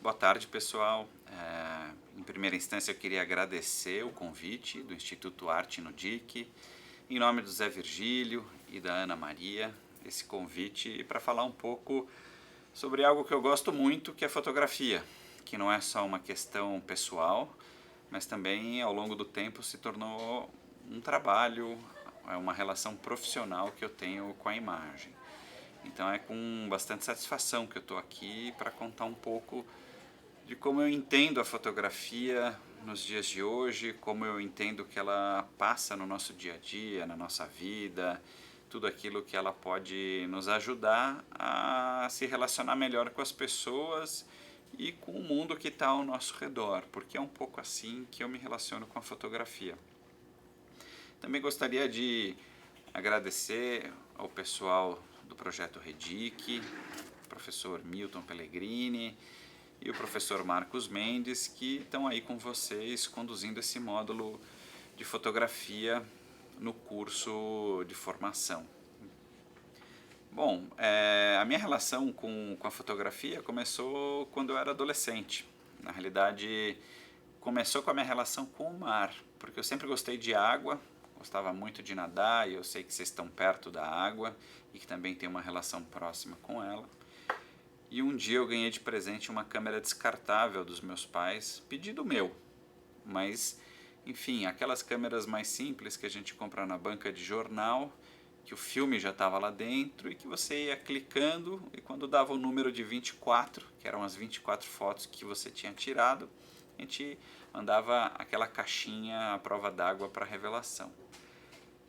Boa tarde, pessoal. Em primeira instância, eu queria agradecer o convite do Instituto Arte no DIC, em nome do Zé Virgílio e da Ana Maria, esse convite para falar um pouco sobre algo que eu gosto muito, que é fotografia, que não é só uma questão pessoal, mas também ao longo do tempo se tornou um trabalho, uma relação profissional que eu tenho com a imagem. Então é com bastante satisfação que eu estou aqui para contar um pouco de como eu entendo a fotografia nos dias de hoje, como eu entendo que ela passa no nosso dia a dia, na nossa vida, tudo aquilo que ela pode nos ajudar a se relacionar melhor com as pessoas e com o mundo que está ao nosso redor, porque é um pouco assim que eu me relaciono com a fotografia. Também gostaria de agradecer ao pessoal do projeto Redic, o professor Milton Pellegrini e o professor Marcos Mendes, que estão aí com vocês conduzindo esse módulo de fotografia no curso de formação. Bom, a minha relação com a fotografia começou quando eu era adolescente. Na realidade, começou com a minha relação com o mar, porque eu sempre gostei de água, gostava muito de nadar e eu sei que vocês estão perto da água e que também tem uma relação próxima com ela. E um dia eu ganhei de presente uma câmera descartável dos meus pais, pedido meu, mas enfim, aquelas câmeras mais simples que a gente compra na banca de jornal, que o filme já estava lá dentro e que você ia clicando e quando dava o número de 24, que eram as 24 fotos que você tinha tirado, a gente mandava aquela caixinha à prova d'água para revelação.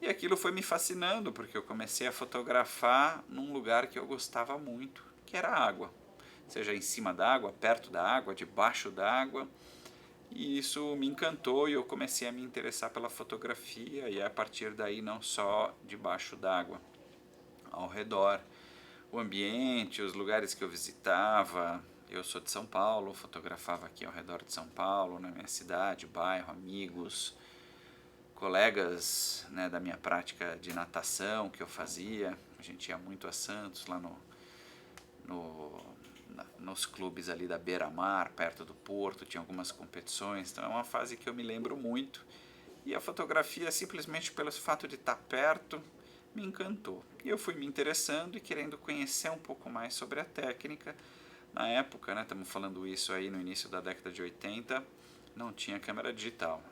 E aquilo foi me fascinando, porque eu comecei a fotografar num lugar que eu gostava muito, que era a água. Seja em cima da água, perto da água, debaixo da água. E isso me encantou e eu comecei a me interessar pela fotografia e a partir daí não só debaixo d'água, ao redor. O ambiente, os lugares que eu visitava. Eu sou de São Paulo, fotografava aqui ao redor de São Paulo, na minha cidade, bairro, amigos, colegas, né, da minha prática de natação que eu fazia. A gente ia muito a Santos, lá nos clubes ali da beira-mar, perto do porto, tinha algumas competições. Então é uma fase que eu me lembro muito. E a fotografia, simplesmente pelo fato de estar perto, me encantou. E eu fui me interessando e querendo conhecer um pouco mais sobre a técnica. Na época, né, estamos falando isso aí no início da década de 80, não tinha câmera digital,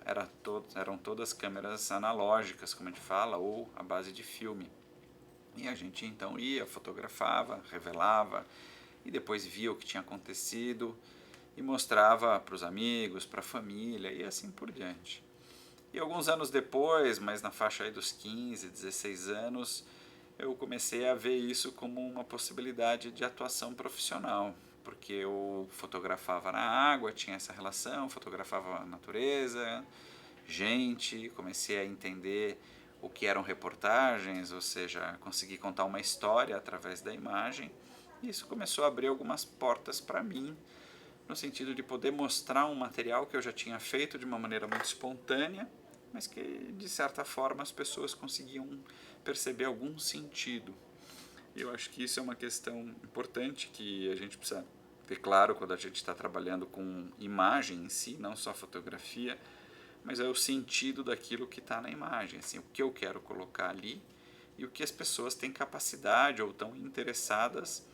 eram todas câmeras analógicas, como a gente fala, ou a base de filme. E a gente então ia, fotografava, revelava e depois via o que tinha acontecido e mostrava para os amigos, para a família e assim por diante. E alguns anos depois, mas na faixa aí dos 15, 16 anos, eu comecei a ver isso como uma possibilidade de atuação profissional, porque eu fotografava na água, tinha essa relação, fotografava a natureza, gente, comecei a entender o que eram reportagens, ou seja, consegui contar uma história através da imagem, e isso começou a abrir algumas portas para mim, no sentido de poder mostrar um material que eu já tinha feito de uma maneira muito espontânea, mas que de certa forma as pessoas conseguiam perceber algum sentido. E eu acho que isso é uma questão importante que a gente precisa ter claro quando a gente está trabalhando com imagem em si, não só fotografia, mas é o sentido daquilo que está na imagem, assim, o que eu quero colocar ali e o que as pessoas têm capacidade ou estão interessadas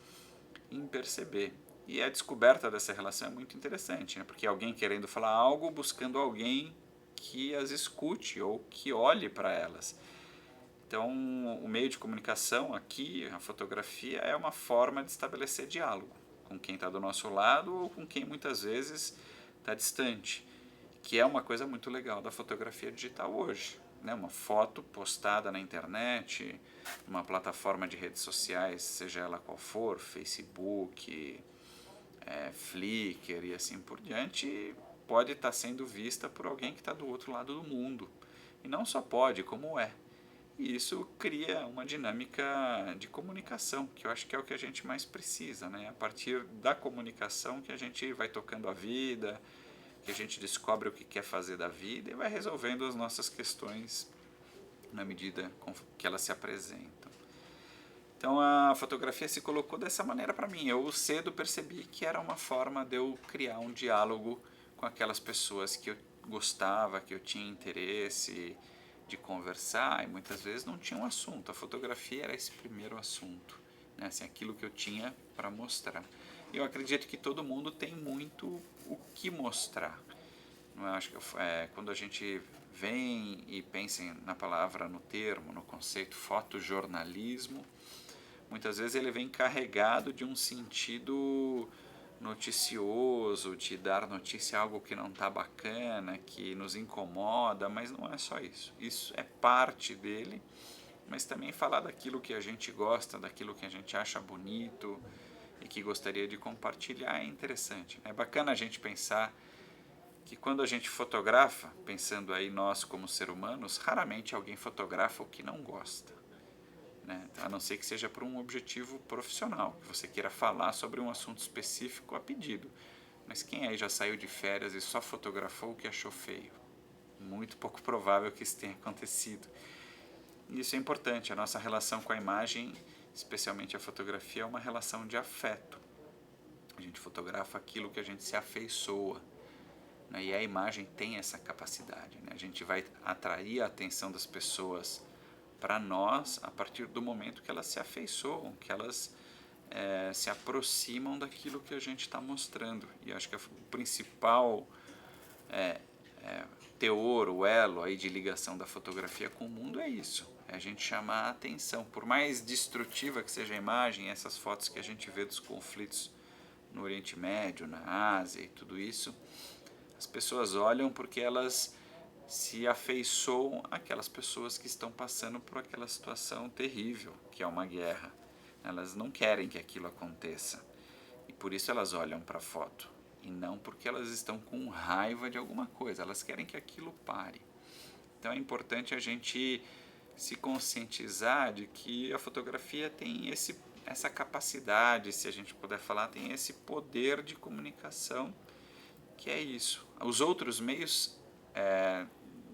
em perceber. E a descoberta dessa relação é muito interessante, né? Porque alguém querendo falar algo, buscando alguém que as escute ou que olhe para elas. Então, o meio de comunicação aqui, a fotografia, é uma forma de estabelecer diálogo com quem está do nosso lado ou com quem muitas vezes está distante, que é uma coisa muito legal da fotografia digital hoje. Né? Uma foto postada na internet, numa plataforma de redes sociais, seja ela qual for, Facebook, Flickr e assim por diante, pode estar sendo vista por alguém que está do outro lado do mundo. E não só pode, como é. E isso cria uma dinâmica de comunicação, que eu acho que é o que a gente mais precisa, né? A partir da comunicação que a gente vai tocando a vida, que a gente descobre o que quer fazer da vida e vai resolvendo as nossas questões na medida que elas se apresentam. Então a fotografia se colocou dessa maneira para mim. Eu cedo percebi que era uma forma de eu criar um diálogo com aquelas pessoas que eu gostava, que eu tinha interesse de conversar, e muitas vezes não tinha um assunto. A fotografia era esse primeiro assunto, né? Assim, aquilo que eu tinha para mostrar. E eu acredito que todo mundo tem muito o que mostrar. Não é? Acho que quando a gente vem e pensa na palavra, no termo, no conceito fotojornalismo, muitas vezes ele vem carregado de um sentido noticioso, de dar notícia a algo que não está bacana, que nos incomoda, mas não é só isso. Isso é parte dele, mas também falar daquilo que a gente gosta, daquilo que a gente acha bonito e que gostaria de compartilhar é interessante. É bacana a gente pensar que quando a gente fotografa, pensando aí nós como seres humanos, raramente alguém fotografa o que não gosta. Né? A não ser que seja por um objetivo profissional, que você queira falar sobre um assunto específico a pedido. Mas quem aí já saiu de férias e só fotografou o que achou feio? Muito pouco provável que isso tenha acontecido. E isso é importante, a nossa relação com a imagem, especialmente a fotografia, é uma relação de afeto. A gente fotografa aquilo que a gente se afeiçoa, né? E a imagem tem essa capacidade. Né? A gente vai atrair a atenção das pessoas para nós a partir do momento que elas se afeiçoam, que elas se aproximam daquilo que a gente está mostrando. E acho que o principal teor, o elo aí de ligação da fotografia com o mundo é isso. É a gente chamar a atenção. Por mais destrutiva que seja a imagem, essas fotos que a gente vê dos conflitos no Oriente Médio, na Ásia e tudo isso, as pessoas olham porque elas se afeiçoam àquelas pessoas que estão passando por aquela situação terrível, que é uma guerra. Elas não querem que aquilo aconteça. E por isso elas olham para a foto. E não porque elas estão com raiva de alguma coisa. Elas querem que aquilo pare. Então é importante a gente se conscientizar de que a fotografia tem essa capacidade, se a gente puder falar, tem esse poder de comunicação, que é isso. Os outros meios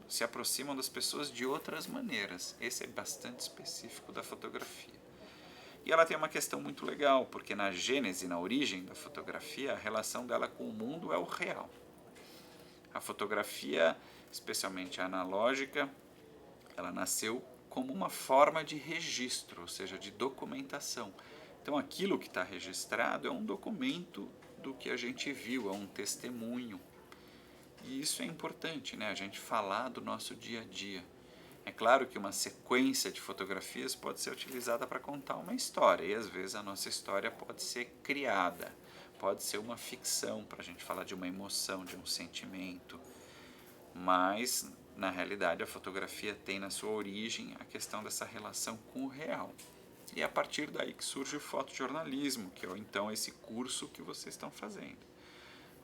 se aproximam das pessoas de outras maneiras. Esse é bastante específico da fotografia. E ela tem uma questão muito legal, porque na gênese, na origem da fotografia, a relação dela com o mundo é o real. A fotografia, especialmente a analógica, ela nasceu como uma forma de registro, ou seja, de documentação. Então aquilo que está registrado é um documento do que a gente viu, é um testemunho. E isso é importante, né? A gente falar do nosso dia a dia. É claro que uma sequência de fotografias pode ser utilizada para contar uma história, e às vezes a nossa história pode ser criada, pode ser uma ficção para a gente falar de uma emoção, de um sentimento, mas na realidade a fotografia tem na sua origem a questão dessa relação com o real. E é a partir daí que surge o fotojornalismo, que é então esse curso que vocês estão fazendo.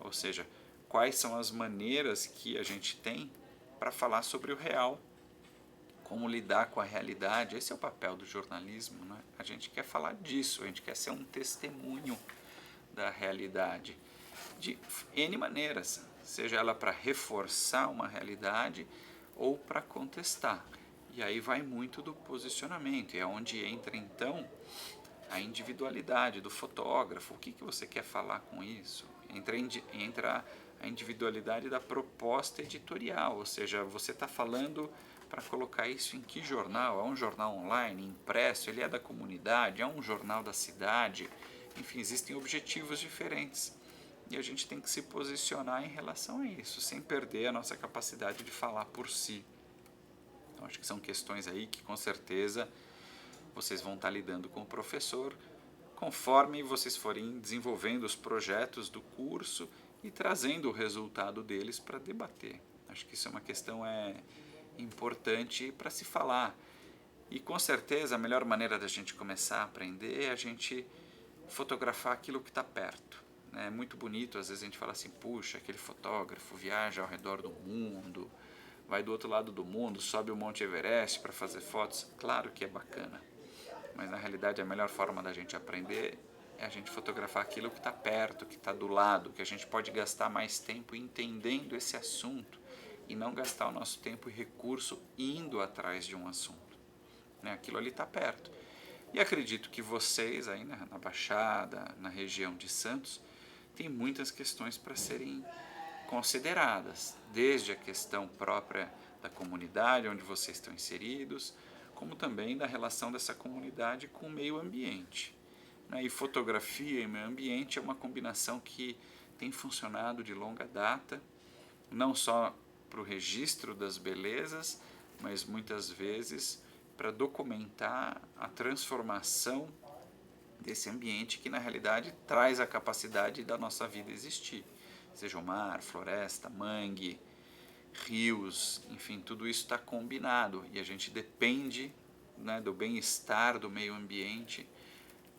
Ou seja, quais são as maneiras que a gente tem para falar sobre o real, como lidar com a realidade. Esse é o papel do jornalismo, né? A gente quer falar disso, a gente quer ser um testemunho da realidade de N maneiras, seja ela para reforçar uma realidade ou para contestar. E aí vai muito do posicionamento, e é onde entra então a individualidade do fotógrafo. O que você quer falar com isso? Entra a individualidade da proposta editorial, ou seja, você está falando para colocar isso em que jornal? É um jornal online, impresso, ele é da comunidade, é um jornal da cidade? Enfim, existem objetivos diferentes. E a gente tem que se posicionar em relação a isso, sem perder a nossa capacidade de falar por si. Então, acho que são questões aí que com certeza vocês vão estar lidando com o professor conforme vocês forem desenvolvendo os projetos do curso e trazendo o resultado deles para debater. Acho que isso é uma questão importante para se falar. E com certeza a melhor maneira da gente começar a aprender é a gente fotografar aquilo que está perto. É muito bonito, às vezes a gente fala assim, puxa, aquele fotógrafo viaja ao redor do mundo, vai do outro lado do mundo, sobe o Monte Everest para fazer fotos. Claro que é bacana, mas na realidade a melhor forma da gente aprender é a gente fotografar aquilo que está perto, que está do lado, que a gente pode gastar mais tempo entendendo esse assunto e não gastar o nosso tempo e recurso indo atrás de um assunto. Aquilo ali está perto. E acredito que vocês aí na Baixada, na região de Santos, têm muitas questões para serem consideradas, desde a questão própria da comunidade onde vocês estão inseridos, como também da relação dessa comunidade com o meio ambiente. Né? E fotografia e meio ambiente é uma combinação que tem funcionado de longa data, não só para o registro das belezas, mas muitas vezes para documentar a transformação desse ambiente que na realidade traz a capacidade da nossa vida existir. Seja o mar, floresta, mangue, rios, enfim, tudo isso está combinado e a gente depende, né, do bem-estar do meio ambiente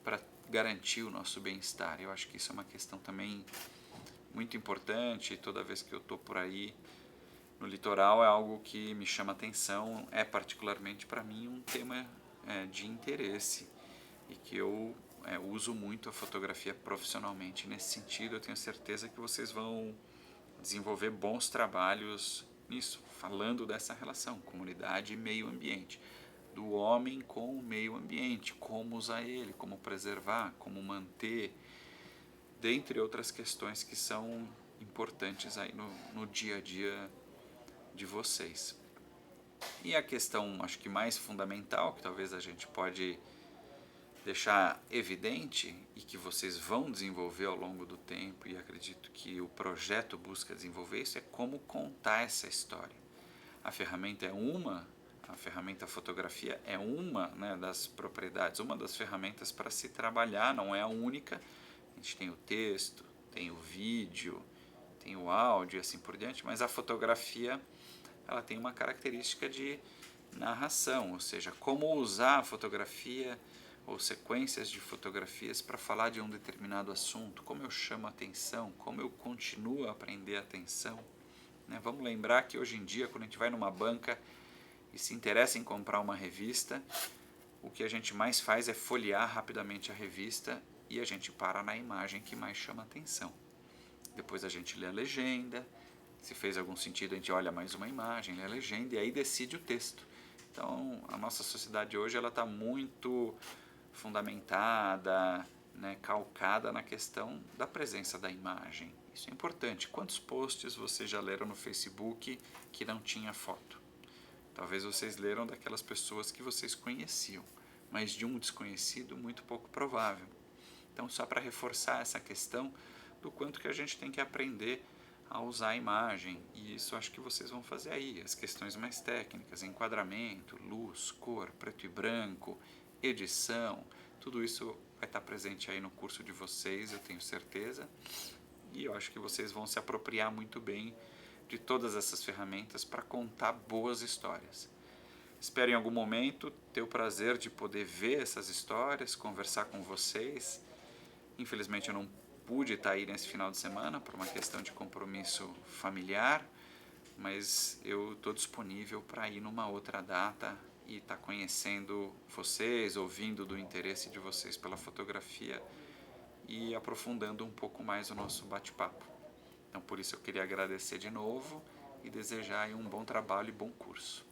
para garantir o nosso bem-estar. Eu acho que isso é uma questão também muito importante. Toda vez que eu estou por aí no litoral é algo que me chama atenção, é particularmente para mim um tema de interesse e que eu uso muito a fotografia profissionalmente nesse sentido. Eu tenho certeza que vocês vão desenvolver bons trabalhos nisso, falando dessa relação comunidade e meio ambiente, do homem com o meio ambiente, como usar ele, como preservar, como manter, dentre outras questões que são importantes aí no dia a dia de vocês. E a questão, acho que mais fundamental, que talvez a gente pode deixar evidente e que vocês vão desenvolver ao longo do tempo, e acredito que o projeto busca desenvolver isso, é como contar essa história. A ferramenta é uma, a ferramenta fotografia é uma, né, das propriedades, uma das ferramentas para se trabalhar, não é a única. A gente tem o texto, tem o vídeo, tem o áudio e assim por diante, mas a fotografia ela tem uma característica de narração, ou seja, como usar a fotografia ou sequências de fotografias para falar de um determinado assunto, como eu chamo a atenção, como eu continuo a prender a atenção. Né? Vamos lembrar que hoje em dia, quando a gente vai numa banca e se interessa em comprar uma revista, o que a gente mais faz é folhear rapidamente a revista e a gente para na imagem que mais chama a atenção. Depois a gente lê a legenda, se fez algum sentido a gente olha mais uma imagem, lê a legenda e aí decide o texto. Então a nossa sociedade hoje ela está muito fundamentada, né, calcada na questão da presença da imagem. Isso é importante. Quantos posts vocês já leram no Facebook que não tinha foto? Talvez vocês leram daquelas pessoas que vocês conheciam, mas de um desconhecido muito pouco provável. Então, só para reforçar essa questão do quanto que a gente tem que aprender a usar a imagem, e isso acho que vocês vão fazer aí, as questões mais técnicas, enquadramento, luz, cor, preto e branco, edição, tudo isso vai estar presente aí no curso de vocês, eu tenho certeza, e eu acho que vocês vão se apropriar muito bem de todas essas ferramentas para contar boas histórias. Espero em algum momento ter o prazer de poder ver essas histórias, conversar com vocês. Infelizmente eu não pude estar aí nesse final de semana por uma questão de compromisso familiar, mas eu estou disponível para ir numa outra data e estar conhecendo vocês, ouvindo do interesse de vocês pela fotografia e aprofundando um pouco mais o nosso bate-papo. Então por isso eu queria agradecer de novo e desejar aí um bom trabalho e bom curso.